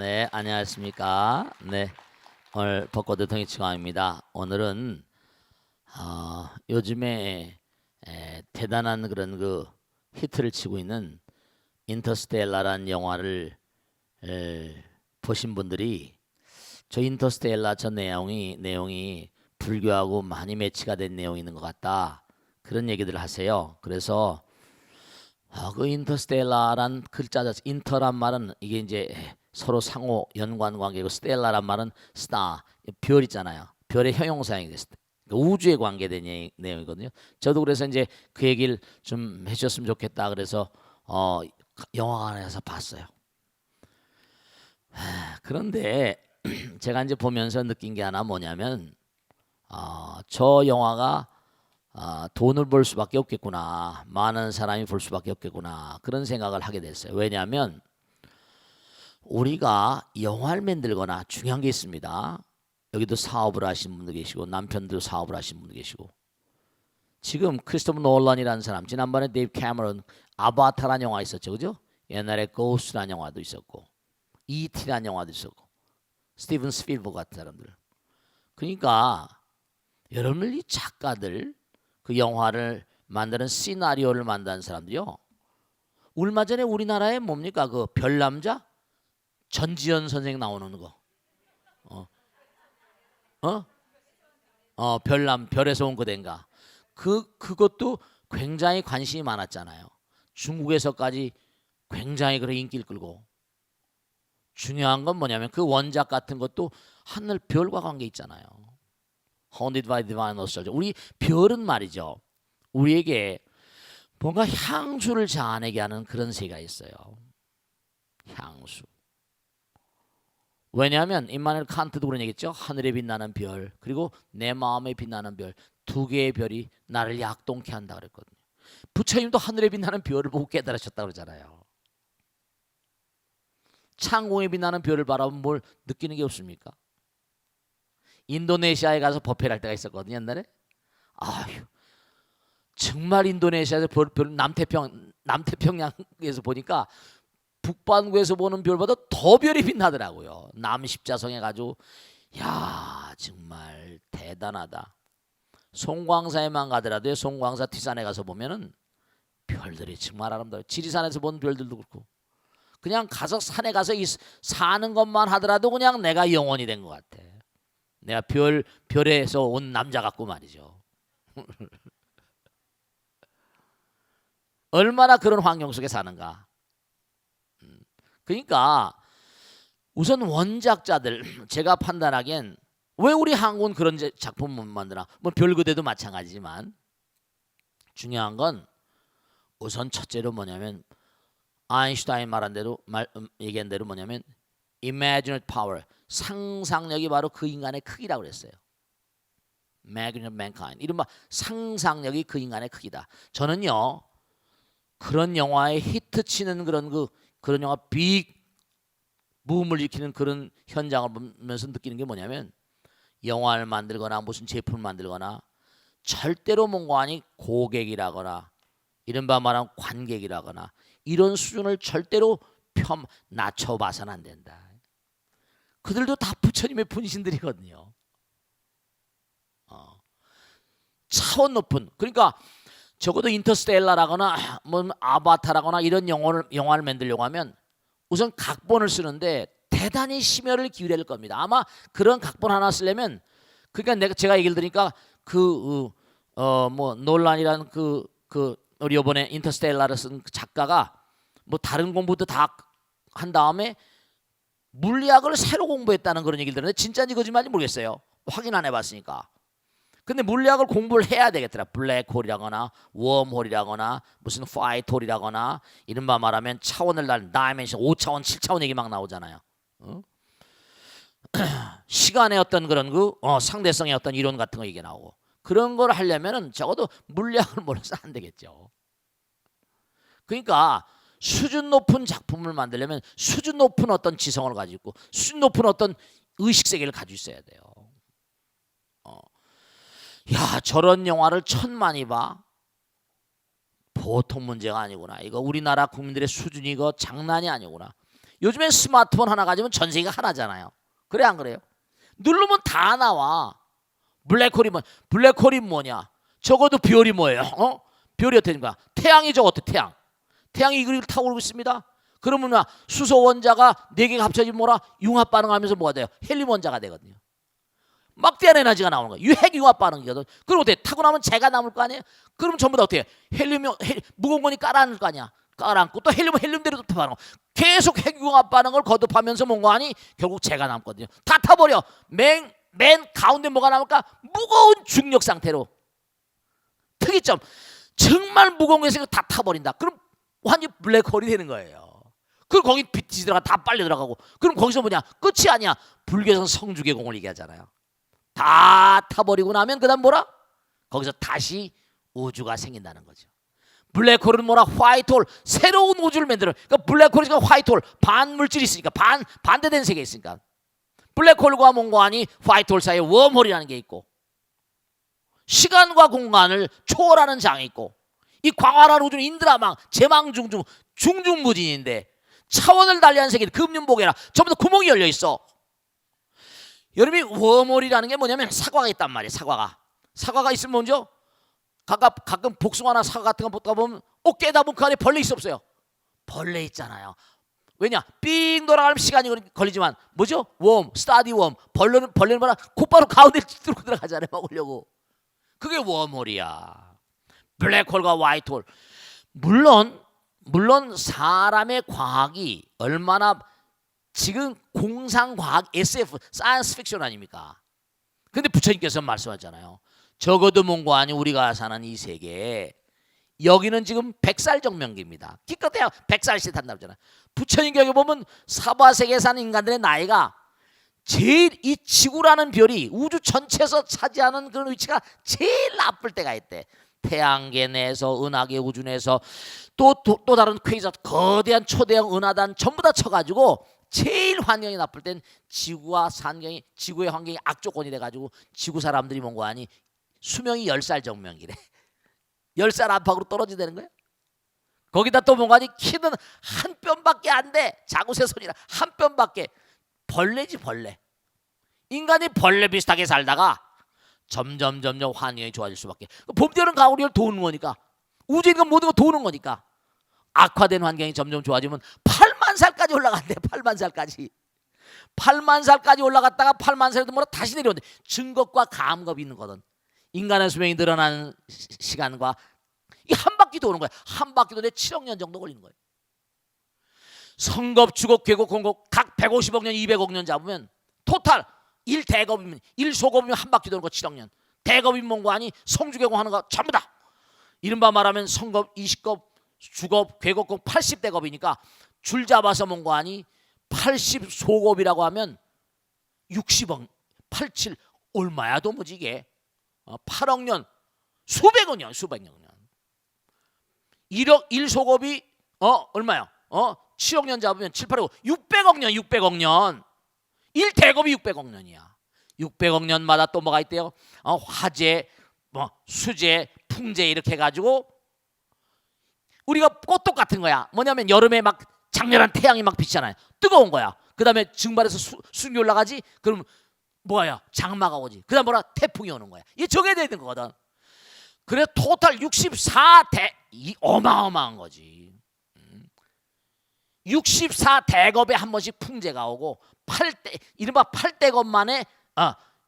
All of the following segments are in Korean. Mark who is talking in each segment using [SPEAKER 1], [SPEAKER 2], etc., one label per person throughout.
[SPEAKER 1] 네, 안녕하십니까. 네, 오늘 벚꽃 대통령 치광입니다. 오늘은 요즘에 대단한 그런 그 히트를 치고 있는 인터스텔라라는 영화를 보신 분들이 저 인터스텔라 저 내용이 불교하고 많이 매치가 된 내용이 있는 것 같다. 그런 얘기들을 하세요. 그래서 그 인터스텔라란 글자 자체, 인터란 말은 이게 이제 서로 상호 연관 관계고, 스텔라란 말은 스타, 별 있잖아요. 별의 형용사형이 됐을 때 우주에 관계된 내용이거든요. 저도 그래서 이제 그 얘기를 좀 해주셨으면 좋겠다. 그래서 영화관에서 봤어요. 그런데 제가 이제 보면서 느낀 게 하나 뭐냐면 저 영화가 돈을 벌 수밖에 없겠구나, 많은 사람이 볼 수밖에 없겠구나, 그런 생각을 하게 됐어요. 왜냐하면 우리가 영화를 만들거나 중요한 게 있습니다. 여기도 사업을 하신 분도 계시고 남편도 사업을 하신 분도 계시고, 지금 크리스토퍼 놀란이라는 사람, 지난번에 데이브 캐머런 아바타라는 영화 있었죠, 그죠? 옛날에 고스트라는 영화도 있었고 E.T.라는 영화도 있었고 스티븐 스필버그 같은 사람들. 그러니까 여러분들 이 작가들, 그 영화를 만드는 시나리오를 만드는 사람들이요, 얼마 전에 우리나라에 뭡니까 그 별남자 전지현 선생 나오는 거, 별에서 온 그댄가, 그것도 굉장히 관심이 많았잖아요. 중국에서까지 굉장히 그런 인기를 끌고, 중요한 건 뭐냐면 그 원작 같은 것도 하늘 별과 관계 있잖아요. Haunted by Divine Nostalgia. 우리 별은 말이죠, 우리에게 뭔가 향수를 자아내게 하는 그런 세계가 있어요. 향수. 왜냐하면 임마누엘 칸트도 그런 얘기했죠. 하늘에 빛나는 별, 그리고 내 마음에 빛나는 별, 두 개의 별이 나를 약동케 한다 그랬거든요. 부처님도 하늘에 빛나는 별을 보고 깨달으셨다 그러잖아요. 창공에 빛나는 별을 바라보면 뭘 느끼는 게 없습니까? 인도네시아에 가서 법회를 할 때가 있었거든요, 옛날에. 아휴, 정말 인도네시아에서 남태평양에서 보니까 북반구에서 보는 별보다 더 별이 빛나더라고요. 남십자성에 가지고, 야, 정말 대단하다. 송광사에만 가더라도 송광사 뒷산에 가서 보면은 별들이 정말 아름다워요. 지리산에서 본 별들도 그렇고, 그냥 가서 산에 가서 사는 것만 하더라도 그냥 내가 영혼이 된 것 같아. 내가 별에서 온 남자 같고 말이죠. 얼마나 그런 환경 속에 사는가. 그러니까 우선 원작자들, 제가 판단하기엔 왜 우리 한국은 그런 작품 못 만드나. 뭐 별그대도 마찬가지지만 중요한 건 우선 첫째로 뭐냐면, 아인슈타인 말한 대로 얘기한 대로 뭐냐면 imaginative power, 상상력이 바로 그 인간의 크기라고 그랬어요. Imaginative mankind, 이른바 상상력이 그 인간의 크기다. 저는요, 그런 영화에 히트치는 그런 영화 빅 붐을 일으키는 그런 현장을 보면서 느끼는 게 뭐냐면, 영화를 만들거나 무슨 제품을 만들거나 절대로 뭔가 아니 고객이라거나 이른바 말하면 관객이라거나 이런 수준을 절대로 낮춰봐서는 안 된다. 그들도 다 부처님의 분신들이거든요. 차원 높은, 그러니까 적어도 인터스텔라라거나 뭐 아바타라거나 이런 영화를 만들려고 하면 우선 각본을 쓰는데 대단히 심혈을 기울여야 될 겁니다. 아마 그런 각본 하나 쓰려면, 그러니까 제가 얘기를 들으니까 뭐 놀란이라는 우리 이번에 인터스텔라를 쓴 작가가 뭐 다른 공부도 다 한 다음에 물리학을 새로 공부했다는 그런 얘기를 들었는데 진짜인지 거짓말인지 모르겠어요. 확인 안 해봤으니까. 근데 물리학을 공부를 해야 되겠더라. 블랙홀이라거나 웜홀이라거나 무슨 화이트홀이라거나 이른바 말하면 차원을 날 다이멘션 5차원 7차원 얘기 막 나오잖아요. 시간의 어떤 그런 상대성의 어떤 이론 같은 거 얘기 나오고, 그런 걸 하려면은 적어도 물리학을 몰라서 안 되겠죠. 그러니까 수준 높은 작품을 만들려면 수준 높은 어떤 지성을 가지고 있고 수준 높은 어떤 의식 세계를 가지고 있어야 돼요. 야, 저런 영화를 천만이 봐. 보통 문제가 아니구나. 이거 우리나라 국민들의 수준이 이거 장난이 아니구나. 요즘엔 스마트폰 하나 가지면 전 세계가 하나잖아요. 그래 안 그래요? 누르면 다 나와. 블랙홀이 뭐냐? 적어도 별이 뭐예요? 별이 어떻게 된 거야? 태양이 저거 어때? 태양이 이걸 타고 오고 있습니다. 그러면 수소 원자가 4개가 합쳐지면 뭐라? 융합 반응하면서 뭐가 돼요? 헬륨 원자가 되거든요. 막대한 에너지가 나오는 거예요. 핵융합 반응이거든. 그럼 어때? 타고 나면 재가 남을 거 아니에요? 그럼 전부 다 어떻게? 무거운 거니 깔아앉을 거 아니야? 깔아앉고 또 헬륨대로 또 반응. 계속 핵융합 반응을 거듭하면서 뭔가 하니 결국 재가 남거든요. 다 타버려. 맨 가운데 뭐가 남을까? 무거운 중력 상태로. 특이점. 정말 무거운 게 있으니까 다 타버린다. 그럼 완전 블랙홀이 되는 거예요. 그럼 거기 빛이 들어가 다 빨려 들어가고. 그럼 거기서 뭐냐? 끝이 아니야. 불교에서는 성주계공을 얘기하잖아요. 다 타버리고 나면 그 다음 뭐라? 거기서 다시 우주가 생긴다는 거죠. 블랙홀은 뭐라? 화이트홀. 새로운 우주를 만들어. 그러니까 블랙홀이니까 화이트홀. 반물질이 있으니까 반대된 세계에 있으니까. 블랙홀과 몽고하니 화이트홀 사이에 웜홀이라는 게 있고, 시간과 공간을 초월하는 장이 있고, 이 광활한 우주는 인드라망, 제망중중, 중중무진인데 차원을 달리한 세계는 금륜보게라 전부 다 구멍이 열려 있어. 여러분이 웜홀이라는 게 뭐냐면 사과가 있단 말이에요. 사과가 있으면 먼저 가끔 복숭아나 사과 같은 거 보다 보면 깨다 보면 그 안에 벌레 있어 없어요? 벌레 있잖아요. 왜냐? 삥 돌아가면 시간이 걸리지만 뭐죠? 스타디 웜. 벌레는 뭐라? 곧바로 가운데 뚫고 들어가잖아요. 먹으려고. 그게 웜홀이야. 블랙홀과 화이트홀. 물론 사람의 과학이 얼마나 지금 공상과학 SF, 사이언스 픽션 아닙니까? 근데 부처님께서 말씀하잖아요. 적어도 뭔가 아니 우리가 사는 이 세계에 여기는 지금 100살 정명기입니다. 기껏해야 100살씩 산다고 하잖아요. 부처님 교육에 보면 사바세계에 사는 인간들의 나이가 제일 이 지구라는 별이 우주 전체에서 차지하는 그런 위치가 제일 나쁠 때가 있대. 태양계 내에서 은하계 우주 내에서 또 다른 퀘이저 거대한 초대형 은하단 전부 다 쳐가지고 제일 환경이 나쁠 땐 지구의 환경이 악조건이 돼가지고 지구 사람들이 뭔가 하니 수명이 10살 정명이래. 10살 안팎으로 떨어지다는 거예요. 거기다 또 뭔가 하니 키는 한 뼘밖에 안 돼. 자구새손이라 한 뼘밖에. 벌레지 벌레. 인간이 벌레 비슷하게 살다가 점점 환경이 좋아질 수밖에. 봄여름 가을이 도는 거니까. 우주니까 모든 거 도는 거니까. 악화된 환경이 점점 좋아지면 8만 살까지 올라간대. 8만 살까지. 8만 살까지 올라갔다가 8만 살에도 뭐라 다시 내려온대. 증겁과 감겁이 있는 거든. 인간의 수명이 늘어나는 시간과 이 한 바퀴 도는 거야. 한 바퀴 도는데 7억 년 정도 걸리는 거예요. 성겁, 주겁, 괴겁, 공겁 각 150억 년, 200억 년 잡으면 토탈 1대겁이면 1소겁이면 한 바퀴 도는 거 7억 년. 대겁이면 뭔가 아니 성주괴공 하는 거 전부 다. 이른바 말하면 성겁, 20겁, 주겁, 괴겁, 80대겁이니까 줄 잡아서 뭔가 아니 80소겁이라고 하면 60억, 87 얼마야 도무지 이게. 8억 년, 수백억 년. 1억 1소겁이 얼마야? 7억 년 잡으면 7, 8억 600억 년. 1대겁이 600억 년이야. 600억 년마다 또 뭐가 있대요? 화재, 수재, 풍재 이렇게 해가지고 우리가 꽃도 같은 거야. 뭐냐면 여름에 막 장렬한 태양이 막 비치잖아요. 뜨거운 거야. 그 다음에 증발해서 수증기 올라가지. 그럼 뭐야? 장마가 오지. 그 다음 뭐라? 태풍이 오는 거야. 이게 정해져 있는 거거든. 그래 토탈 64대 이 어마어마한 거지. 64대겁에 한 번씩 풍재가 오고 8대 이른바 8대겁 만에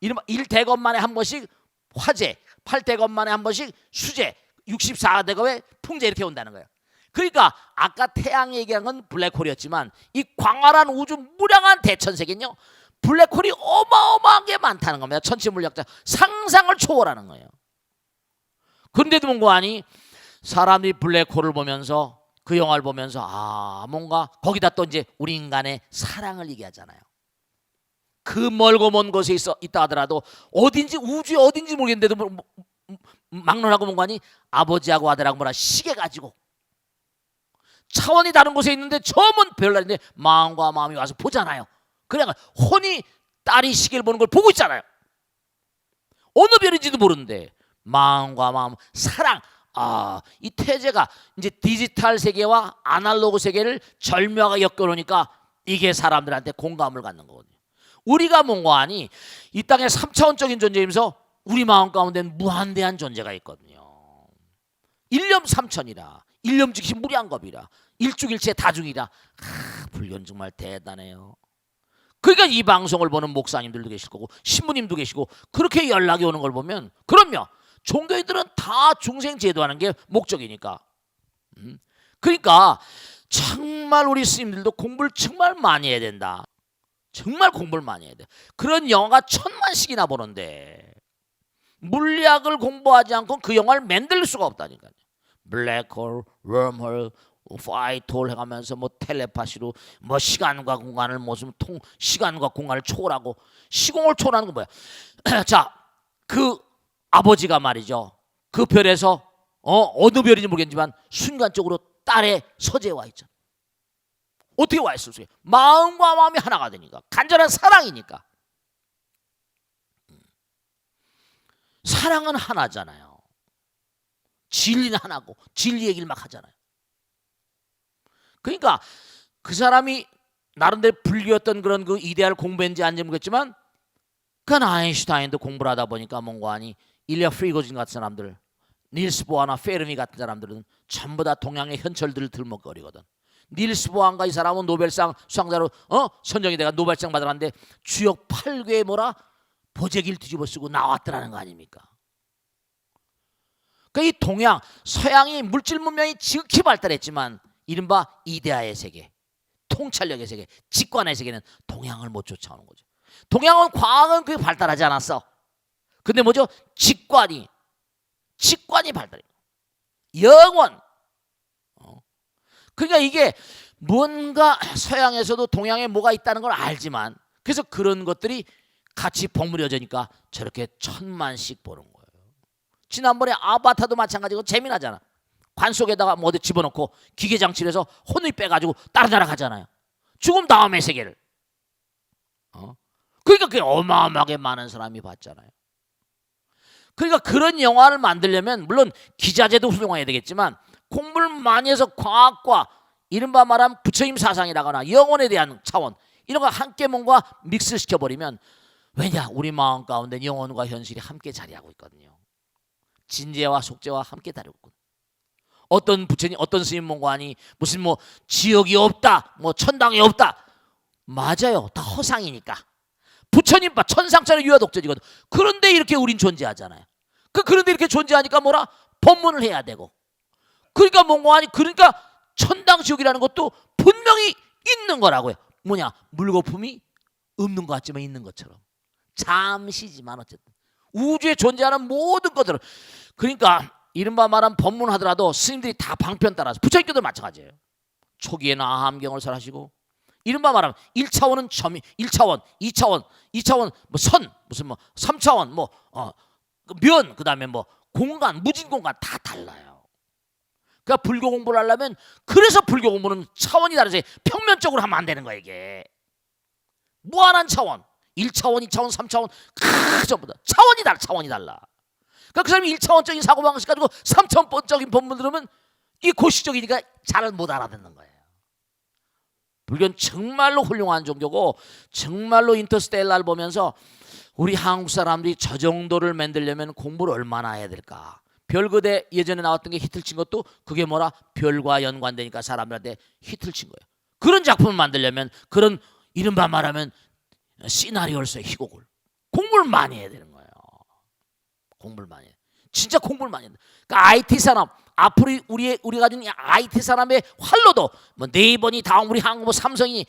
[SPEAKER 1] 이른바 1대겁 만에 한 번씩 화재, 8대겁 만에 한 번씩 수재, 64대겁에 풍재 이렇게 온다는 거예요. 그러니까 아까 태양 얘기한 건 블랙홀이었지만 이 광활한 우주 무량한 대천세계는요. 블랙홀이 어마어마하게 많다는 겁니다. 천체물리학자 상상을 초월하는 거예요. 그런데도 뭔가 아니 사람들이 블랙홀을 보면서 그 영화를 보면서 뭔가 거기다 또 이제 우리 인간의 사랑을 얘기하잖아요. 그 멀고 먼 곳에 있다 하더라도 어딘지 우주에 어딘지 모르겠는데도 막론하고 뭔가 아니 아버지하고 아들하고 뭐라 시계 가지고 차원이 다른 곳에 있는데 저 먼 별나라인데 마음과 마음이 와서 보잖아요. 그냥 혼이 딸이 시계를 보는 걸 보고 있잖아요. 어느 별인지도 모르는데 마음과 마음, 사랑. 이 태제가 이제 디지털 세계와 아날로그 세계를 절묘하게 엮어놓으니까 이게 사람들한테 공감을 갖는 거거든요. 우리가 뭔가 하니 이 땅의 3차원적인 존재이면서 우리 마음 가운데는 무한대한 존재가 있거든요. 일념 삼천이라, 일념 즉시 무량겁이라, 일죽일체 다중이라. 불교는 정말 대단해요. 그러니까 이 방송을 보는 목사님들도 계실 거고 신부님도 계시고 그렇게 연락이 오는 걸 보면, 그럼요, 종교인들은 다 중생 제도하는 게 목적이니까. 그러니까 정말 우리 스님들도 공부를 정말 많이 해야 된다. 정말 공부를 많이 해야 돼. 그런 영화가 1000만씩이나 보는데 물리학을 공부하지 않고 그 영화를 만들 수가 없다니까요. 블랙홀, 웜홀, 파이트홀 해가면서 뭐 텔레파시로 뭐 시간과 공간을 무슨 시간과 공간을 초월하고 시공을 초월하는 건 뭐야? 자, 그 아버지가 말이죠. 그 별에서 어느 별인지 모르겠지만 순간적으로 딸의 서재에 와 있잖아. 어떻게 와 있을 수 있어요? 마음과 마음이 하나가 되니까. 간절한 사랑이니까. 사랑은 하나잖아요. 진리는 하나고 진리 얘기를 막 하잖아요. 그러니까 그 사람이 나름대로 불교였던 그런 그 이데아를 공부했는지 안 모르겠지만, 그 아인슈타인도 공부를 하다 보니까 뭔가 하니 일리아 프리고진 같은 사람들, 닐스 보아나 페르미 같은 사람들은 전부 다 동양의 현철들을 들먹거리거든. 닐스 보아인가 이 사람은 노벨상 수상자로 선정이 돼가 노벨상 받으라는데 주역 8괴에 뭐라 보재기를 뒤집어 쓰고 나왔더라는 거 아닙니까? 그러니까 이 동양, 서양이 물질 문명이 지극히 발달했지만 이른바 이데아의 세계, 통찰력의 세계, 직관의 세계는 동양을 못 쫓아오는 거죠. 동양은 과학은 그게 발달하지 않았어. 근데 뭐죠? 직관이 발달해. 영원. 그러니까 이게 뭔가 서양에서도 동양에 뭐가 있다는 걸 알지만, 그래서 그런 것들이 같이 버무려지니까 저렇게 1000만씩 보는 거예요. 지난번에 아바타도 마찬가지고 재미나잖아. 관 속에다가 뭐 어디 집어넣고 기계장치를 해서 혼을 빼가지고 다른 나라 가잖아요. 죽음 다음의 세계를. 그러니까 그게 어마어마하게 많은 사람이 봤잖아요. 그러니까 그런 영화를 만들려면 물론 기자재도 훌륭해야 되겠지만 공부를 많이 해서 과학과 이른바 말하면 부처님 사상이라거나 영혼에 대한 차원 이런 거 함께 뭔가 믹스를 시켜버리면, 왜냐, 우리 마음 가운데 영혼과 현실이 함께 자리하고 있거든요. 진재와 속재와 함께 다루고 있거든요. 어떤 부처님, 어떤 스님 뭔가하니 무슨 뭐 지옥이 없다, 뭐 천당이 없다. 맞아요. 다 허상이니까. 부처님 봐, 천상천하 유아독존이거든. 그런데 이렇게 우린 존재하잖아요. 그런데 이렇게 존재하니까 뭐라? 법문을 해야 되고. 그러니까 뭔가하니, 그러니까 천당 지옥이라는 것도 분명히 있는 거라고요. 뭐냐? 물거품이 없는 것 같지만 있는 것처럼. 잠시지만 어쨌든 우주에 존재하는 모든 것들은, 그러니까 이른바 말하면 법문하더라도 스님들이 다 방편 따라서, 부처님께도 마찬가지예요. 초기에는 아함경을 설하시고, 이른바 말하면 1차원은 점이 1차원, 2차원 뭐 선, 무슨 뭐 3차원 뭐 면, 그다음에 뭐 공간, 무진 공간 다 달라요. 그러니까 불교 공부를 하려면, 그래서 불교 공부는 차원이 다르지 평면적으로 하면 안 되는 거예요. 이게 무한한 차원, 1차원, 2차원, 3차원 전부 다 차원이 달라. 그러니까 그 사람이 1차원적인 사고방식 가지고 3차원적인 법문 들으면 이게 고시적이니까 잘 못 알아듣는 거예요. 불교는 정말로 훌륭한 종교고, 정말로 인터스텔라를 보면서 우리 한국 사람들이 저 정도를 만들려면 공부를 얼마나 해야 될까. 별거대 예전에 나왔던 게 히트를 친 것도 그게 뭐라? 별과 연관되니까 사람들한테 히트를 친 거예요. 그런 작품을 만들려면, 그런 이른바 말하면 시나리오를 써요. 희곡을. 공부를 많이 해야 되는 거예요. 공부를 많이 해. 진짜 공부를 많이 해야 돼. 그러니까 IT 산업, 앞으로 우리가 가진 IT 산업의 활로도 뭐 네이버니 다음 우리 한국 뭐 삼성이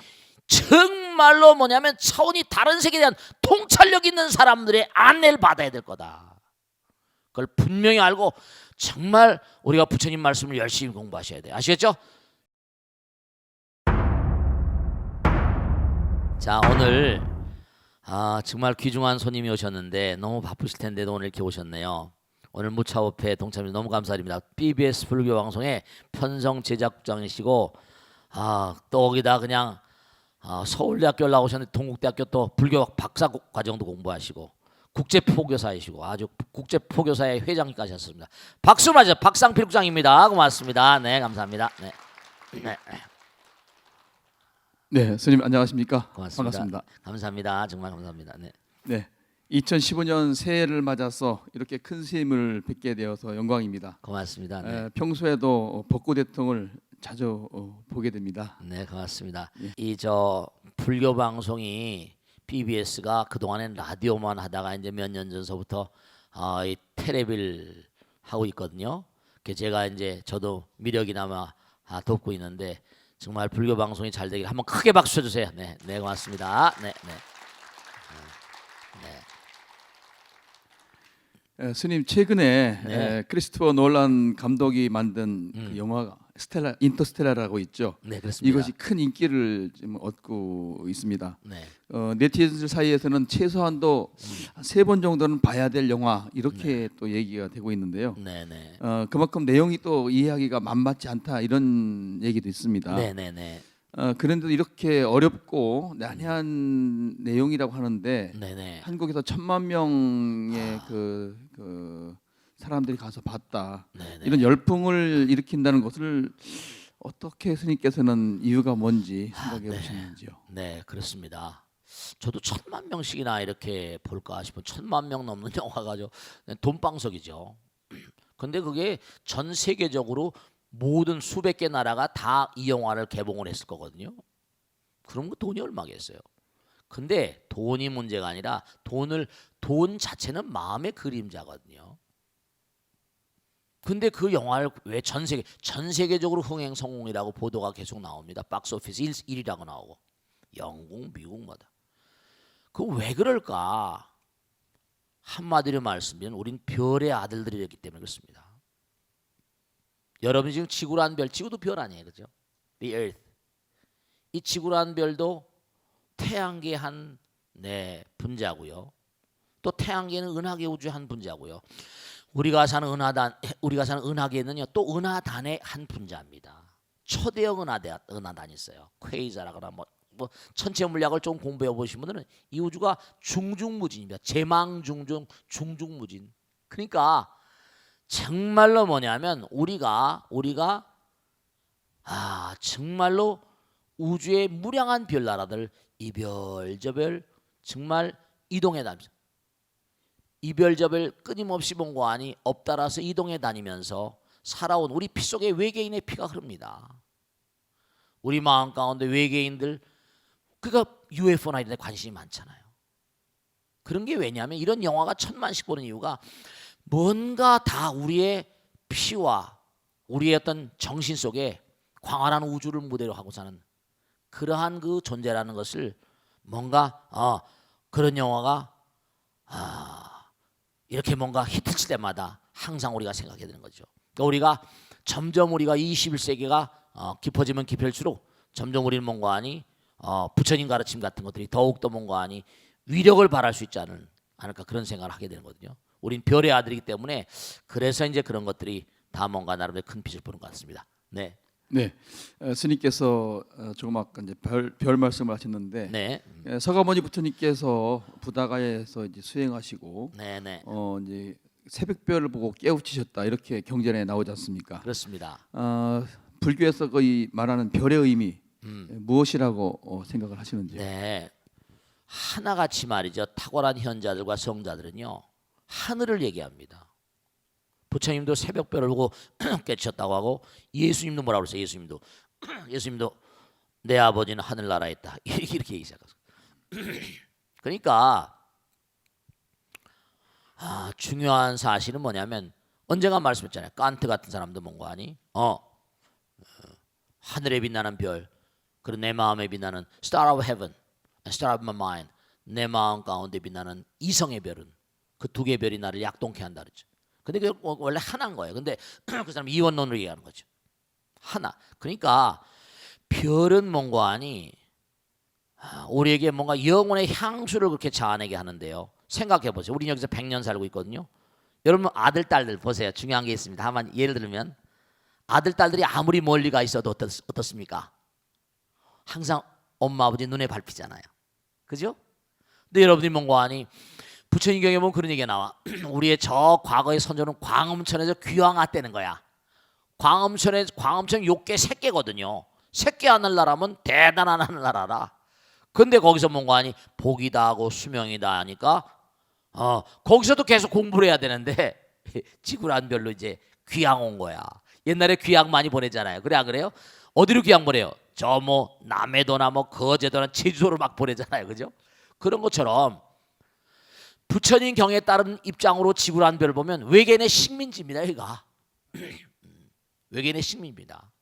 [SPEAKER 1] 정말로 뭐냐면 차원이 다른 세계에 대한 통찰력 있는 사람들의 안내를 받아야 될 거다. 그걸 분명히 알고 정말 우리가 부처님 말씀을 열심히 공부하셔야 돼요. 아시겠죠? 자, 오늘 정말 귀중한 손님이 오셨는데 너무 바쁘실 텐데도 오늘 이렇게 오셨네요. 오늘 무차업회 동참해 너무 감사드립니다. BBS 불교 방송의 편성 제작국장이시고, 또 거기다 그냥 서울대학교 나오셨는데 동국대학교 또 불교 박사 과정도 공부하시고 국제포교사이시고 아주 국제포교사의 회장님까지 하셨습니다. 박수 맞아. 박상필 국장입니다. 고맙습니다. 네, 감사합니다. 네. 네.
[SPEAKER 2] 네, 스님 안녕하십니까?
[SPEAKER 1] 고맙습니다.
[SPEAKER 2] 반갑습니다.
[SPEAKER 1] 감사합니다. 정말 감사합니다. 네.
[SPEAKER 2] 네, 2015년 새해를 맞아서 이렇게 큰 스님을 뵙게 되어서 영광입니다.
[SPEAKER 1] 고맙습니다. 네.
[SPEAKER 2] 평소에도 벚꽃 대통을 자주 보게 됩니다.
[SPEAKER 1] 네, 고맙습니다.
[SPEAKER 2] 예.
[SPEAKER 1] 이 저 불교 방송이 BBS가 그 동안엔 라디오만 하다가 이제 몇 년 전서부터 이 테레비를 하고 있거든요. 그 제가 이제 저도 미력이나마 돕고 있는데 정말 불교 방송이 잘 되길 한번 크게 박수 쳐주세요. 네, 네 고맙습니다. 네, 네, 네.
[SPEAKER 2] 스님 최근에
[SPEAKER 1] 네.
[SPEAKER 2] 크리스토퍼 놀란 감독이 만든 그 영화 인터스텔라라고 있죠.
[SPEAKER 1] 네, 그렇습니다.
[SPEAKER 2] 이것이 큰 인기를 지금 얻고 있습니다.
[SPEAKER 1] 네,
[SPEAKER 2] 네티즌들 사이에서는 최소한도 3번 정도는 봐야 될 영화 이렇게 또 얘기가 되고 있는데요.
[SPEAKER 1] 네, 네,
[SPEAKER 2] 그만큼 내용이 또 이해하기가 만만치 않다 이런 얘기도 있습니다.
[SPEAKER 1] 네, 네, 네,
[SPEAKER 2] 그런데도 이렇게 어렵고 난해한 내용이라고 하는데
[SPEAKER 1] 네, 네.
[SPEAKER 2] 한국에서 1,000만 명의 그 사람들이 가서 봤다.
[SPEAKER 1] 네, 네.
[SPEAKER 2] 이런 열풍을 일으킨다는 것을 어떻게 스님께서는 이유가 뭔지 생각해 보셨는지요?
[SPEAKER 1] 네, 그렇습니다. 저도 1,000만 명씩이나 이렇게 볼까 싶은 1,000만 명 넘는 영화가 돈방석이죠. 근데 그게 전 세계적으로 모든 수백 개 나라가 다 이 영화를 개봉을 했을 거거든요. 그럼 그 돈이 얼마겠어요? 근데 돈이 문제가 아니라 돈 자체는 마음의 그림자거든요. 근데 그 영화를 왜 전 세계적으로 흥행 성공이라고 보도가 계속 나옵니다. 박스오피스 1위라고 나오고 영국, 미국마다. 그 왜 그럴까? 한마디로 말씀드리면 우린 별의 아들들이었기 때문에 그렇습니다. 여러분이 지금 지구라는 별, 지구도 별 아니에요, 그죠? The Earth. 이 지구라는 별도 태양계 한 분자고요. 또 태양계는 은하계 우주의 한 분자고요. 우리가 사는 은하계는요 또 은하단의 한 분자입니다. 초대형 은하단이 있어요. 퀘이자라거나 뭐 천체 물리학을 좀 공부해 보신 분들은 이 우주가 중중무진입니다. 중중무진. 그러니까 정말로 뭐냐면 우리가 정말로 우주의 무량한 별나라들 이별저별 정말 이동해 다닙니다. 이별저별 끊임없이 본거아니 엎달아서 이동해 다니면서 살아온 우리 피 속에 외계인의 피가 흐릅니다. 우리 마음 가운데 외계인들 그러니까 UFO나 이런 데 관심이 많잖아요. 그런 게 왜냐하면 이런 영화가 1,000만씩 보는 이유가 뭔가 다 우리의 피와 우리의 어떤 정신 속에 광활한 우주를 무대로 하고 사는 그러한 그 존재라는 것을 뭔가 그런 영화가 이렇게 뭔가 히트칠 때마다 항상 우리가 생각해야 되는 거죠. 그러니까 우리가 점점 우리가 21세기가 깊어지면 깊을수록 점점 우리는 뭔가 하니 부처님 가르침 같은 것들이 더욱더 뭔가 하니 위력을 발할 수 있지 않을까 그런 생각을 하게 되는 거거든요. 우린 별의 아들이기 때문에 그래서 이제 그런 것들이 다 뭔가 나름대로 큰 빛을 보는 것 같습니다. 네.
[SPEAKER 2] 네, 스님께서 조금 아까 이제 별 말씀을 하셨는데
[SPEAKER 1] 네.
[SPEAKER 2] 서가모니 부처님께서 부다가에서 이제 수행하시고
[SPEAKER 1] 네, 네.
[SPEAKER 2] 이제 새벽별을 보고 깨우치셨다 이렇게 경전에 나오지 않습니까?
[SPEAKER 1] 그렇습니다.
[SPEAKER 2] 불교에서 거의 말하는 별의 의미 무엇이라고 생각을 하시는지요?
[SPEAKER 1] 네. 하나같이 말이죠. 탁월한 현자들과 성자들은요. 하늘을 얘기합니다. 부처님도 새벽별을 보고 깨쳤다고 하고 예수님도 뭐라고 그랬어요? 예수님도 내 아버지는 하늘나라에 있다. 이렇게 얘기 시작했어요. 그러니까 중요한 사실은 뭐냐면 언젠가 말씀했잖아요. 칸트 같은 사람도 뭔가 하니 하늘에 빛나는 별 그리고 내 마음에 빛나는 Star of Heaven, Star of My Mind 내 마음 가운데 빛나는 이성의 별은 그 두 개의 별이 나를 약동케 한다 그랬죠. 근데 그 원래 하나인 거예요. 근데 그 사람 이원론으로 얘기하는 거죠. 하나. 그러니까 별은 뭔가 하니 우리에게 뭔가 영혼의 향수를 그렇게 자아내게 하는데요. 생각해 보세요. 우리 여기서 100년 살고 있거든요. 여러분 아들 딸들 보세요. 중요한 게 있습니다. 한번 예를 들면 아들 딸들이 아무리 멀리 가 있어도 어떻습니까? 항상 엄마 아버지 눈에 밟히잖아요. 그죠? 근데 여러분들이 뭔가 하니 부처님 경에 보면 그런 얘기가 나와. 우리의 저 과거의 선조는 광음천에서 귀황했다는 거야. 광음천 욕계 새끼거든요. 새끼 하늘나라면 대단한 하늘나라라. 근데 거기서 뭔가 하니 복이다 하고 수명이다 하니까 거기서도 계속 공부를 해야 되는데 지구란 별로 이제 귀향 온 거야. 옛날에 귀향 많이 보내잖아요. 그래 안 그래요? 어디로 귀향 보내요? 저 뭐 남해도나 뭐 거제도나 제주도로 막 보내잖아요. 그죠? 그런 것처럼 부처님 경에 따른 입장으로 지구란 별을 보면 외계인의 식민지입니다. 얘가 외계인의 식민입니다.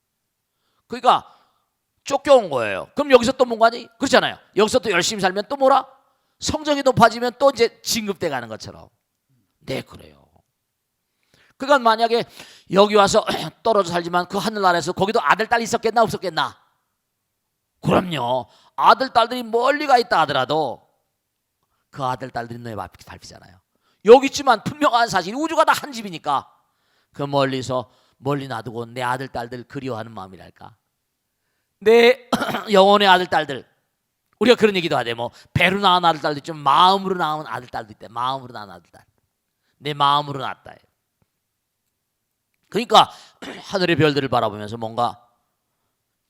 [SPEAKER 1] 그러니까 쫓겨온 거예요. 그럼 여기서 또 뭔가 하니? 그렇잖아요. 여기서 또 열심히 살면 또 뭐라? 성적이 높아지면 또 이제 진급돼 가는 것처럼. 네, 그래요. 그러니까 만약에 여기 와서 떨어져 살지만 그 하늘나라에서 거기도 아들 딸 있었겠나 없었겠나? 그럼요. 아들 딸들이 멀리 가 있다 하더라도 그 아들 딸들이 너의 밟히잖아요. 여기 있지만 분명한 사실 우주가 다 한 집이니까 그 멀리 놔두고 내 아들 딸들 그리워하는 마음이랄까. 내 영혼의 아들 딸들. 우리가 그런 얘기도 하대. 뭐 배로 낳은 아들 딸도 있지만 마음으로 낳은 아들 딸도 있대. 마음으로 낳은 아들 딸. 내 마음으로 낳았다. 그러니까 하늘의 별들을 바라보면서 뭔가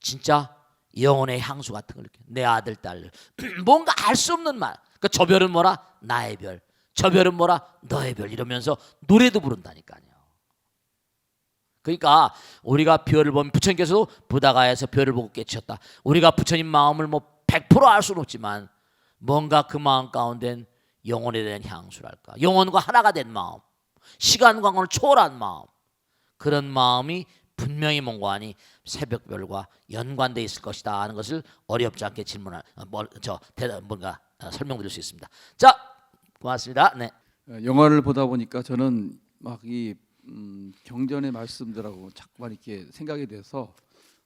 [SPEAKER 1] 진짜 영혼의 향수 같은 걸 느껴. 내 아들 딸들. 뭔가 알 수 없는 말. 그러니까 저 별은 뭐라? 나의 별. 저 별은 뭐라? 너의 별. 이러면서 노래도 부른다니까요. 그러니까 우리가 별을 보면 부처님께서도 부다가에서 별을 보고 깨치셨다. 우리가 부처님 마음을 뭐 100% 알 수는 없지만 뭔가 그 마음 가운데는 영혼에 대한 향수랄까. 영혼과 하나가 된 마음. 시간과 공간을 초월한 마음. 그런 마음이 분명히 뭔가 하니 새벽별과 연관되어 있을 것이다 하는 것을 어렵지 않게 설명드릴 수 있습니다. 자, 고맙습니다. 네.
[SPEAKER 2] 영화를 보다 보니까 저는 막 이 경전의 말씀들하고 자꾸만 이렇게 생각이 돼서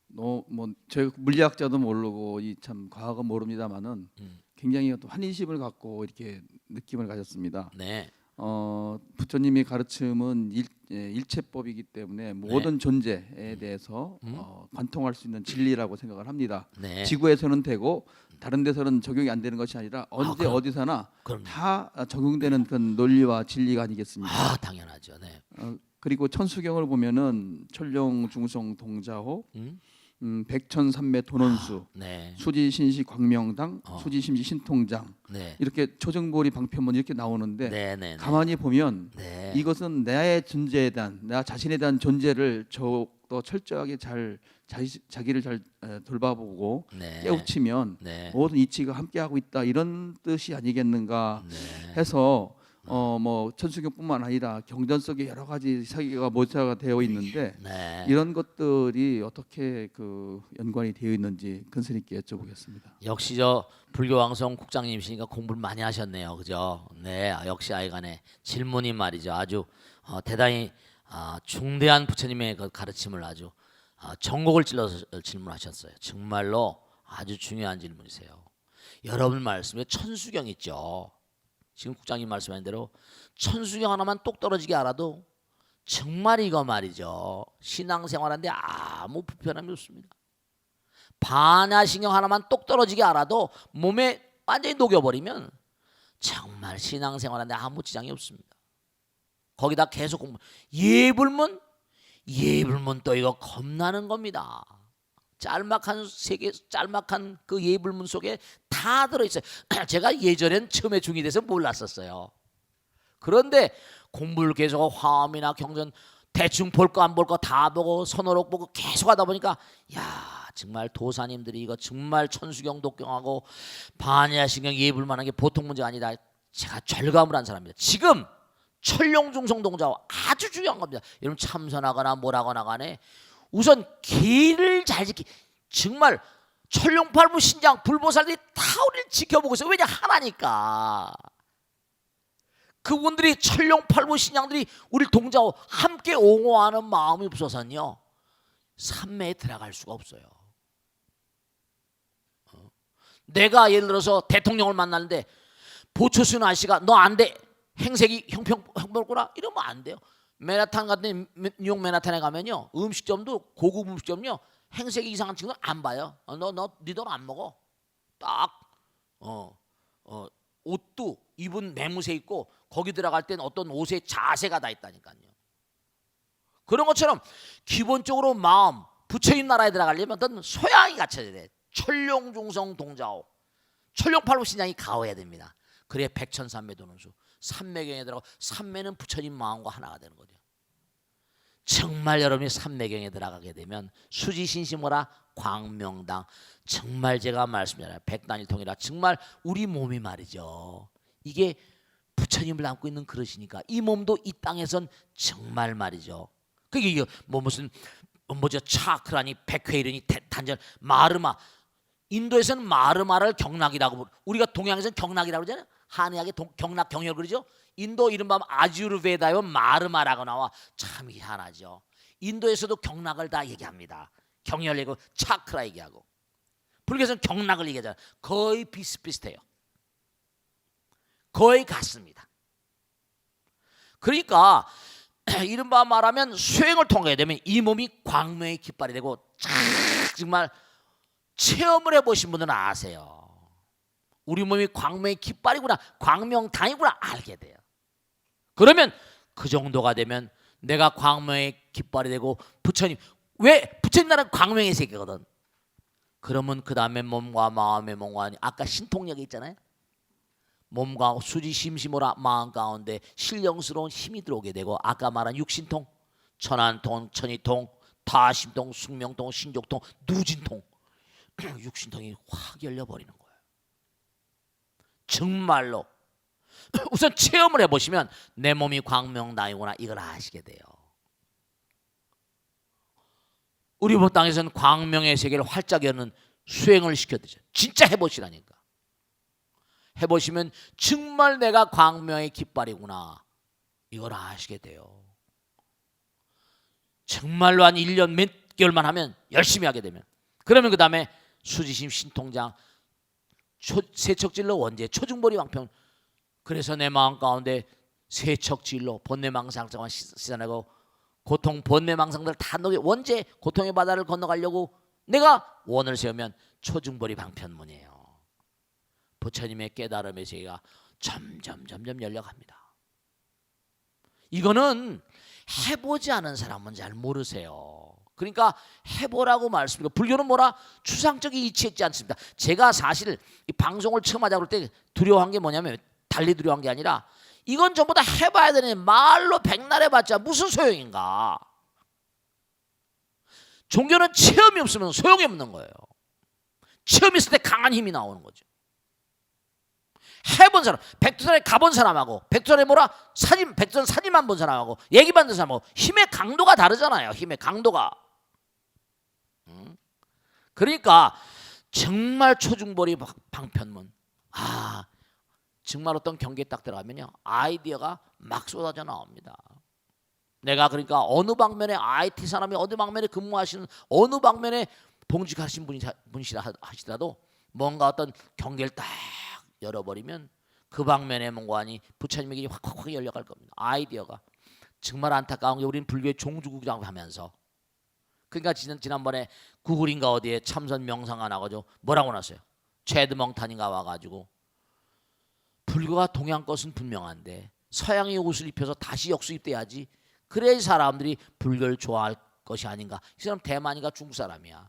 [SPEAKER 2] 뭐 저희 물리학자도 모르고 이 참 과학은 모릅니다만은 굉장히 또 환희심을 갖고 이렇게 느낌을 가졌습니다.
[SPEAKER 1] 네.
[SPEAKER 2] 부처님의 가르침은 일체법이기 때문에 모든 존재에 대해서 관통할 수 있는 진리라고 생각을 합니다.
[SPEAKER 1] 네.
[SPEAKER 2] 지구에서는 되고 다른 데서는 적용이 안 되는 것이 아니라 언제 어디서나
[SPEAKER 1] 그럼요.
[SPEAKER 2] 다 적용되는 그런 논리와 진리가 아니겠습니까?
[SPEAKER 1] 당연하죠. 네.
[SPEAKER 2] 그리고 천수경을 보면은 천룡 중성 동자호 백천삼매 돈원수
[SPEAKER 1] 네.
[SPEAKER 2] 수지신시 광명당 수지심시 신통장
[SPEAKER 1] 네.
[SPEAKER 2] 이렇게 초정보리 방편문 이렇게 나오는데
[SPEAKER 1] 네.
[SPEAKER 2] 가만히 보면
[SPEAKER 1] 네.
[SPEAKER 2] 이것은 나의 존재에 대한 나 자신에 대한 존재를 더욱더 철저하게 자기를 잘 돌봐보고
[SPEAKER 1] 네.
[SPEAKER 2] 깨우치면
[SPEAKER 1] 네.
[SPEAKER 2] 모든 이치가 함께하고 있다 이런 뜻이 아니겠는가
[SPEAKER 1] 네.
[SPEAKER 2] 해서 뭐 천수경뿐만 아니라 경전 속에 여러 가지 사기가 모자가 되어 있는데
[SPEAKER 1] 네.
[SPEAKER 2] 이런 것들이 어떻게 그 연관이 되어 있는지 근스님께 여쭤보겠습니다.
[SPEAKER 1] 역시 저 불교왕성 국장님이시니까 공부를 많이 하셨네요. 그죠? 네. 역시 아이간의 질문이 말이죠. 아주 대단히 중대한 부처님의 그 가르침을 아주 전곡을 찔러서 질문하셨어요. 정말로 아주 중요한 질문이세요. 여러분 말씀에 천수경 있죠. 지금 국장님 말씀하신 대로 천수경 하나만 똑 떨어지게 알아도 정말 이거 말이죠. 신앙생활하는데 아무 불편함이 없습니다. 반야신경 하나만 똑 떨어지게 알아도 몸에 완전히 녹여버리면 정말 신앙생활하는데 아무 지장이 없습니다. 거기다 계속 공부. 예불문 또 이거 겁나는 겁니다. 짤막한 세계, 짤막한 그 예불문 속에 다 들어있어요. 제가 예전엔 처음에 중이 돼서 몰랐었어요. 그런데 공부를 계속 화엄이나 경전 대충 볼 거 안 볼 거 다 보고 선어록 보고 계속 하다 보니까 야 정말 도사님들이 이거 정말 천수경 독경하고 반야신경 예불만한 게 보통 문제가 아니다. 제가 절감을 한 사람입니다. 지금 천룡중성동자와 아주 중요한 겁니다. 여러분 참선하거나 뭐라거나 간에 우선 길을 잘 정말 천룡팔부 신장 불보살들이 다 우리를 지켜보고 있어요. 왜냐 하나니까. 그분들이 천룡팔부 신장들이 우리를 동자하고 함께 옹호하는 마음이 없어서는요 삼매에 들어갈 수가 없어요. 내가 예를 들어서 대통령을 만나는데 보초순 아저씨가 너 안 돼. 행색이 형평구나 이러면 안 돼요. 맨하탄 같은 뉴욕 맨하탄에 가면요 음식점도 고급 음식점요 행색이 이상한 친구는 안 봐요. 네 돈 안 먹어. 딱 옷도 입은 매무새 있고 거기 들어갈 땐 어떤 옷의 자세가 다 있다니까요. 그런 것처럼 기본적으로 마음 부처님 나라에 들어가려면 어떤 소양이 갖춰져야 돼. 천룡중성 동자호, 천룡팔부 신장이 가호해야 됩니다. 그래야 백천삼매 도는 수, 삼매경에 들어가고, 삼매는 부처님 마음과 하나가 되는 거죠. 정말 여러분이 삼매경에 들어가게 되면 수지신심어라 광명당, 정말 제가 말씀드려요, 백단일통이라 정말 우리 몸이 말이죠, 이게 부처님을 담고 있는 그릇이니까 이 몸도 이 땅에선 정말 말이죠, 그게 뭐 무슨 뭐죠, 차크라니 백회이르니 단전 마르마, 인도에서는 마르마를 경락이라고, 우리가 동양에서는 경락이라고 그러잖아요. 한의학의 경락 경혈 그러죠. 인도 이른바 아주르베다에 마르마라고 나와. 참 희한하죠. 인도에서도 경락을 다 얘기합니다. 경혈 얘기하고 차크라 얘기하고, 불교에서는 경락을 얘기하잖아요. 거의 비슷비슷해요. 거의 같습니다. 그러니까 이른바 말하면 수행을 통하게 되면 이 몸이 광명의 깃발이 되고, 정말 체험을 해보신 분들은 아세요. 우리 몸이 광명의 깃발이구나, 광명당이구나 알게 돼요. 그러면 그 정도가 되면 내가 광명의 깃발이 되고, 부처님, 왜 부처님 나라는 광명의 세계거든. 그러면 그 다음에 몸과 마음의 몽환이, 아까 신통력이 있잖아요. 몸과 수지 심심오라 마음 가운데 신령스러운 힘이 들어오게 되고, 아까 말한 육신통, 천안통, 천이통, 다심통, 숙명통, 신족통, 누진통, 육신통이 확 열려버리는 거예요. 정말로 우선 체험을 해보시면 내 몸이 광명당이구나 이걸 아시게 돼요. 우리 본 땅에서는 광명의 세계를 활짝 여는 수행을 시켜드죠. 진짜 해보시라니까. 해보시면 정말 내가 광명의 깃발이구나 이걸 아시게 돼요. 정말로 한 1년 몇 개월만 하면, 열심히 하게 되면, 그러면 그 다음에 수지심 신통장, 세척질로 원제, 초중보리 왕평, 그래서 내 마음 가운데 세척질로 번뇌망상을 씻어내고, 고통 번뇌망상들 다 녹여 원제 고통의 바다를 건너가려고 내가 원을 세우면 초중보리 방편문이에요. 부처님의 깨달음의 세계가 점점 열려갑니다. 이거는 해보지 않은 사람은 잘 모르세요. 그러니까 해보라고 말씀드리고, 불교는 뭐라 추상적인 이치했지 않습니다. 제가 사실 이 방송을 처음 하자고 그럴 때 두려워한 게 뭐냐면, 달리 두려워한 게 아니라 이건 전부 다 해봐야 되는, 말로 백날 해봤자 무슨 소용인가. 종교는 체험이 없으면 소용이 없는 거예요. 체험이 있을 때 강한 힘이 나오는 거죠. 해본 사람, 백두산에 가본 사람하고, 백두산에 뭐라 백두산 사진만 본 사람하고, 얘기만 듣는 사람하고 힘의 강도가 다르잖아요. 힘의 강도가. 그러니까 정말 초중보리 방편문, 정말 어떤 경계에 딱 들어가면요, 아이디어가 막 쏟아져 나옵니다. 내가 그러니까 어느 방면에 IT 사람이 어느 방면에 근무하시는, 어느 방면에 봉직하신 분이시라 하시더라도 뭔가 어떤 경계를 딱 열어버리면 그 방면의 몽관이 부처님에게 확 열려갈 겁니다. 아이디어가. 정말 안타까운 게, 우리는 불교의 종주국장 하면서, 그러니까 지난번에 구글인가 어디에 참선 명상 안 하고 뭐라고 났어요. 최드멍탄인가 와가지고, 불교가 동양 것은 분명한데 서양의 옷을 입혀서 다시 역수입돼야지, 그래야 사람들이 불교를 좋아할 것이 아닌가. 이 사람 대만이가 중국 사람이야.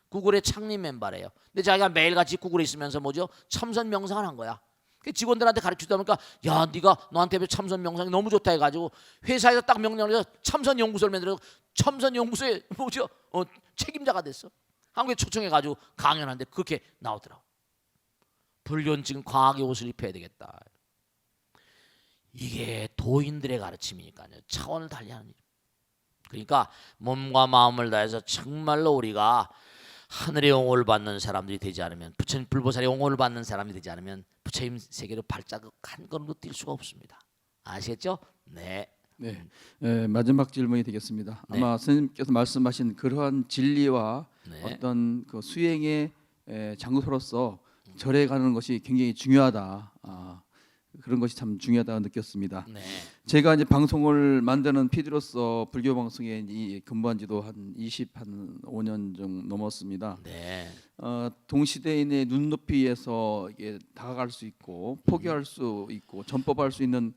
[SPEAKER 1] 구글의 창립 멤버래요. 근데 자기가 매일같이 구글에 있으면서 뭐죠? 참선 명상을 한 거야. 직원들한테 가르치다 보니까, 야, 네가 너한테 참선 명상이 너무 좋다 해가지고 회사에서 딱 명령을 해서 참선 연구소를 만들어 참선 연구소의 뭐죠? 책임자가 됐어. 한국에 초청해가지고 강연하는데 그렇게 나오더라고. 불교는 지금 과학의 옷을 입혀야 되겠다. 이게 도인들의 가르침이니까요. 차원을 달리하는 일. 그러니까 몸과 마음을 다해서 정말로 우리가 하늘의 옹호를 받는 사람들이 되지 않으면, 부처님 불보살의 옹호를 받는 사람이 되지 않으면 부처님 세계로 발자국 한 걸음도 뛸 수가 없습니다. 아시겠죠? 네.
[SPEAKER 2] 네. 마지막 질문이 되겠습니다.
[SPEAKER 1] 네.
[SPEAKER 2] 아마 선생님께서 말씀하신 그러한 진리와
[SPEAKER 1] 네.
[SPEAKER 2] 어떤 그 수행의 장소로서 절에 가는 것이 굉장히 중요하다. 그런 것이 참 중요하다고 느꼈습니다.
[SPEAKER 1] 네.
[SPEAKER 2] 제가 이제 방송을 만드는 PD로서 불교 방송에 근무한지도 한 25년 정도 넘었습니다.
[SPEAKER 1] 네.
[SPEAKER 2] 동시대인의 눈높이에서 이게 다가갈 수 있고 포기할 수 있고 전법할 수 있는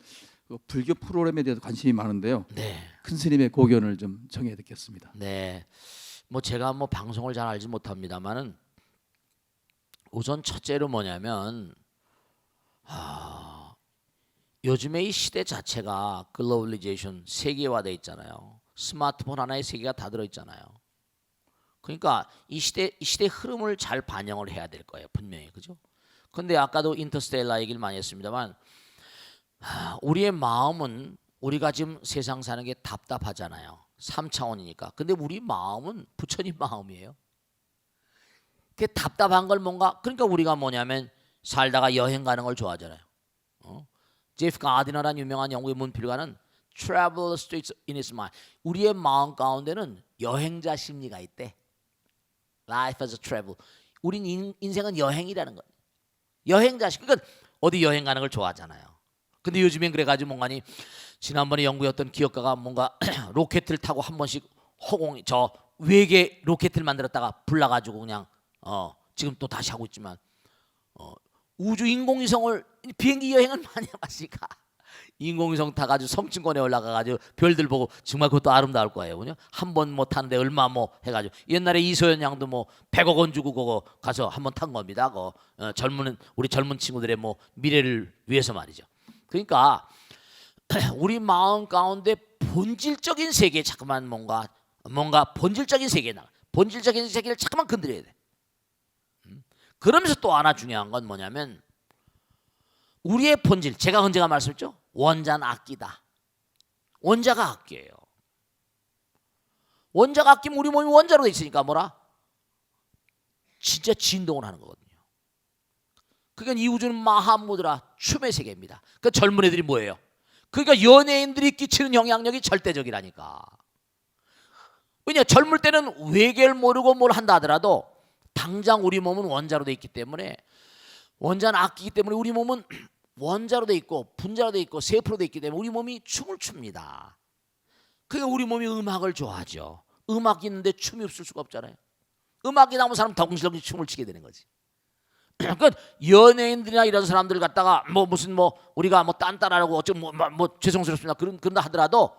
[SPEAKER 2] 그 불교 프로그램에 대해서 관심이 많은데요.
[SPEAKER 1] 네.
[SPEAKER 2] 큰 스님의 고견을 좀 청해 듣겠습니다.
[SPEAKER 1] 네. 뭐 제가 뭐 방송을 잘 알지 못합니다만은 우선 첫째로 뭐냐면 요즘에 이 시대 자체가 글로벌리제이션 세계화돼 있잖아요. 스마트폰 하나에 세계가 다 들어 있잖아요. 그러니까 이 시대 흐름을 잘 반영을 해야 될 거예요, 분명히. 그죠? 근데 아까도 인터스텔라 얘기를 많이 했습니다만 우리의 마음은 우리가 지금 세상 사는 게 답답하잖아요. 3차원이니까. 근데 우리 마음은 부처님 마음이에요. 그 답답한 걸 뭔가 그러니까 우리가 뭐냐면 살다가 여행 가는 걸 좋아하잖아요. 제프 가디너라는 유명한 영국의 문필가는 Travel Streets in His Mind. 우리의 마음 가운데는 여행자 심리가 있대. Life as a travel. 우린 인생은 여행이라는 거예요. 여행자 심. 그러니까 어디 여행 가는 걸 좋아하잖아요. 근데 요즘엔 그래가지고 뭔가니 지난번에 영국의 어떤 기업가가 뭔가 로켓을 타고 한 번씩 허공 저 외계 로켓을 만들었다가 불나가지고 그냥 지금 또 다시 하고 있지만 우주 인공위성을 비행기 여행을 많이 해봤으니까 인공위성 타가지고 성층권에 올라가가지고 별들 보고 정말 그것도 아름다울 거예요. 그죠? 한 번 뭐 타는데 얼마 뭐 해가지고 옛날에 이소연 양도 뭐 100억 원 주고 그거 가서 한 번 탄 겁니다. 우리 젊은 친구들의 뭐 미래를 위해서 말이죠. 그러니까 우리 마음 가운데 본질적인 세계 자꾸만 뭔가 본질적인 본질적인 세계를 자꾸만 건드려야 돼. 그러면서 또 하나 중요한 건 뭐냐면 우리의 본질, 제가 언제가 말씀했죠? 원자는 악기다. 원자가 악기예요. 원자가 악기면 우리 몸이 원자로 돼 있으니까 뭐라? 진짜 진동을 하는 거거든요. 그러니까 이 우주는 마하무드라 춤의 세계입니다. 그러니까 젊은 애들이 뭐예요? 그러니까 연예인들이 끼치는 영향력이 절대적이라니까. 왜냐 젊을 때는 외계를 모르고 뭘 한다 하더라도 당장 우리 몸은 원자로 돼 있기 때문에 원자는 악기이기 때문에 우리 몸은 원자로 돼 있고 분자로 돼 있고 세포로 돼 있기 때문에 우리 몸이 춤을 춥니다. 그러니까 우리 몸이 음악을 좋아하죠. 음악이 있는데 춤이 없을 수가 없잖아요. 음악이 나오면 사람 덩실덩실 춤을 추게 되는 거지. 그러니까 연예인들이나 이런 사람들 갖다가 무슨 우리가 딴딴하라고 어쩌 죄송스럽습니다. 그런다 하더라도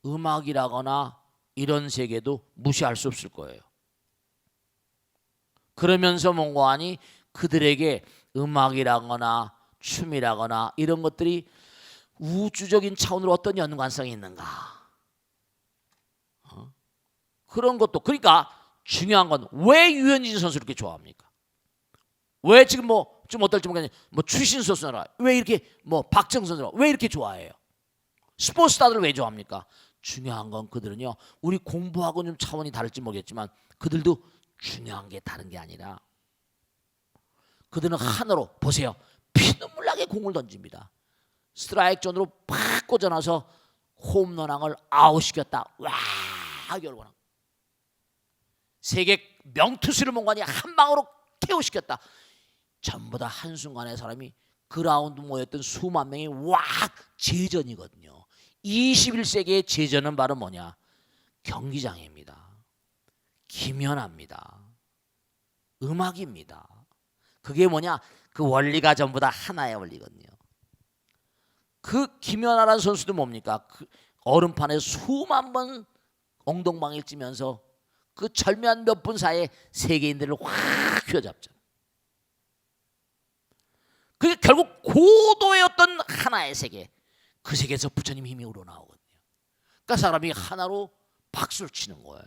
[SPEAKER 1] 음악이라거나 이런 세계도 무시할 수 없을 거예요. 그러면서 뭔가하니 그들에게 음악이라거나 춤이라거나 이런 것들이 우주적인 차원으로 어떤 연관성이 있는가? 그런 것도 그러니까 중요한 건 왜 유현진 선수 이렇게 좋아합니까? 왜 지금 좀 어떨지 모르겠는데 추신 선수나 왜 이렇게 박정 선수나 왜 이렇게 좋아해요? 스포츠 스타들을 왜 좋아합니까? 중요한 건 그들은요 우리 공부하고 좀 차원이 다를지 모르겠지만 그들도 중요한 게 다른 게 아니라 그들은 하나로 보세요. 피눈물 나게 공을 던집니다. 스트라이크 존으로 팍 꽂아놔서 홈런왕을 아웃시켰다. 와 결과는 세계 명투수를 몽관이 한 방으로 KO시켰다. 전부 다 한순간에 사람이 그라운드 모였던 수만 명이 와 제전이거든요. 21세기의 제전은 바로 뭐냐? 경기장입니다. 김연아입니다. 음악입니다. 그게 뭐냐? 그 원리가 전부 다 하나의 원리거든요. 그 김연아라는 선수도 뭡니까? 그 얼음판에 수만 번 엉덩방을 찌면서 그 절묘한 몇 분 사이에 세계인들을 확 휘어잡잖아요. 그게 결국 고도의 어떤 하나의 세계, 그 세계에서 부처님 힘이 우러나오거든요. 그러니까 사람이 하나로 박수를 치는 거예요.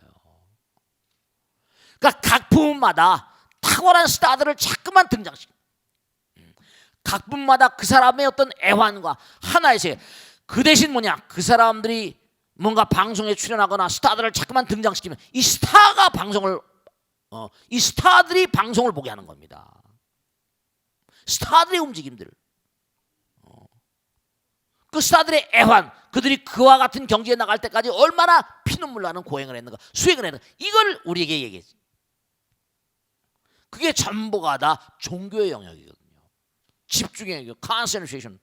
[SPEAKER 1] 그러니까 각 부문마다 탁월한 스타들을 자꾸만 등장시킵니다. 각 부문마다 그 사람의 어떤 애환과 하나의 세계. 그 대신 뭐냐? 그 사람들이 뭔가 방송에 출연하거나 스타들을 자꾸만 등장시키면 이 스타가 이 스타들이 방송을 보게 하는 겁니다. 스타들의 움직임들, 그 스타들의 애환, 그들이 그와 같은 경기에 나갈 때까지 얼마나 피눈물 나는 고행을 했는가, 수행을 했는가, 이걸 우리에게 얘기했지. 그게 전부가 다 종교의 영역이거든요. 집중의 영역, concentration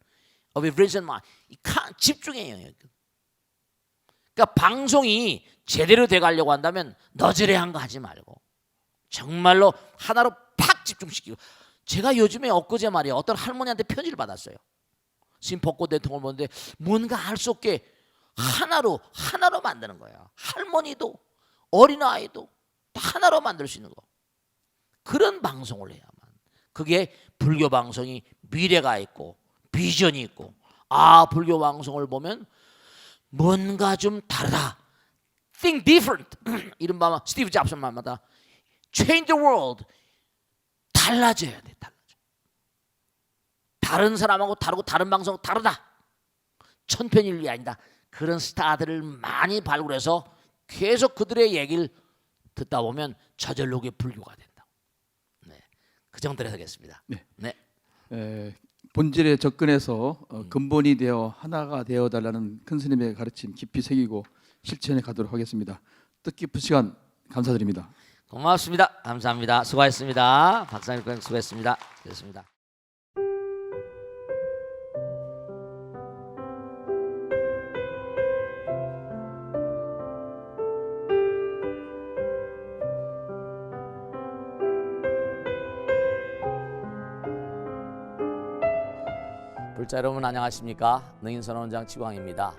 [SPEAKER 1] of a risen mind, 집중의 영역이거든요. 그러니까 방송이 제대로 돼가려고 한다면 너저레한 거 하지 말고 정말로 하나로 팍 집중시키고. 제가 요즘에 엊그제 말이에요. 어떤 할머니한테 편지를 받았어요. 지금 벚꽃 대통령을 보는데 뭔가 알 수 없게 하나로 만드는 거야. 할머니도 어린아이도 하나로 만들 수 있는 거. 그런 방송을 해야만. 그게 불교 방송이 미래가 있고 비전이 있고, 아, 불교 방송을 보면 뭔가 좀 다르다. Think different. 이른바 스티브 잡스 말마다 change the world. 달라져야 돼. 달라져. 다른 사람하고 다르고 다른 방송 다르다. 천편일률이 아니다. 그런 스타들을 많이 발굴해서 계속 그들의 얘기를 듣다 보면 저절로 그게 불교가 된다. 네, 그 정도로 하겠습니다.
[SPEAKER 2] 네.
[SPEAKER 1] 네.
[SPEAKER 2] 본질에 접근해서 근본이 되어 하나가 되어 달라는 큰 스님의 가르침 깊이 새기고 실천해 가도록 하겠습니다. 뜻깊은 시간 감사드립니다.
[SPEAKER 1] 고맙습니다. 감사합니다. 수고하셨습니다. 박사님 수고했습니다. 수고했습니다. 불자 여러분 안녕하십니까? 능인선원장 지광입니다.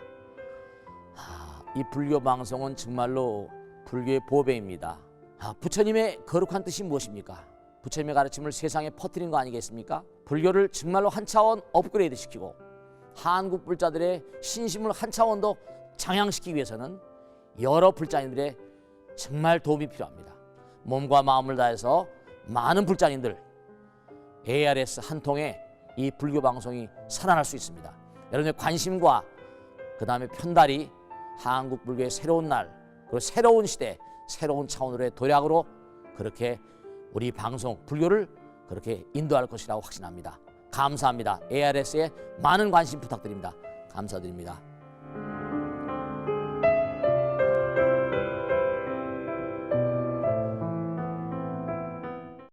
[SPEAKER 1] 이 불교 방송은 정말로 불교의 보배입니다. 부처님의 거룩한 뜻이 무엇입니까? 부처님의 가르침을 세상에 퍼뜨린 거 아니겠습니까? 불교를 정말로 한 차원 업그레이드 시키고 한국 불자들의 신심을 한 차원 더 장양시키기 위해서는 여러 불자님들의 정말 도움이 필요합니다. 몸과 마음을 다해서 많은 불자님들 ARS 한 통에 이 불교 방송이 살아날 수 있습니다. 여러분의 관심과 그 다음에 편달이 한국 불교의 새로운 날, 그리고 새로운 시대, 새로운 차원으로의 도약으로 그렇게 우리 방송 불교를 그렇게 인도할 것이라고 확신합니다. 감사합니다. ARS에 많은 관심 부탁드립니다. 감사드립니다.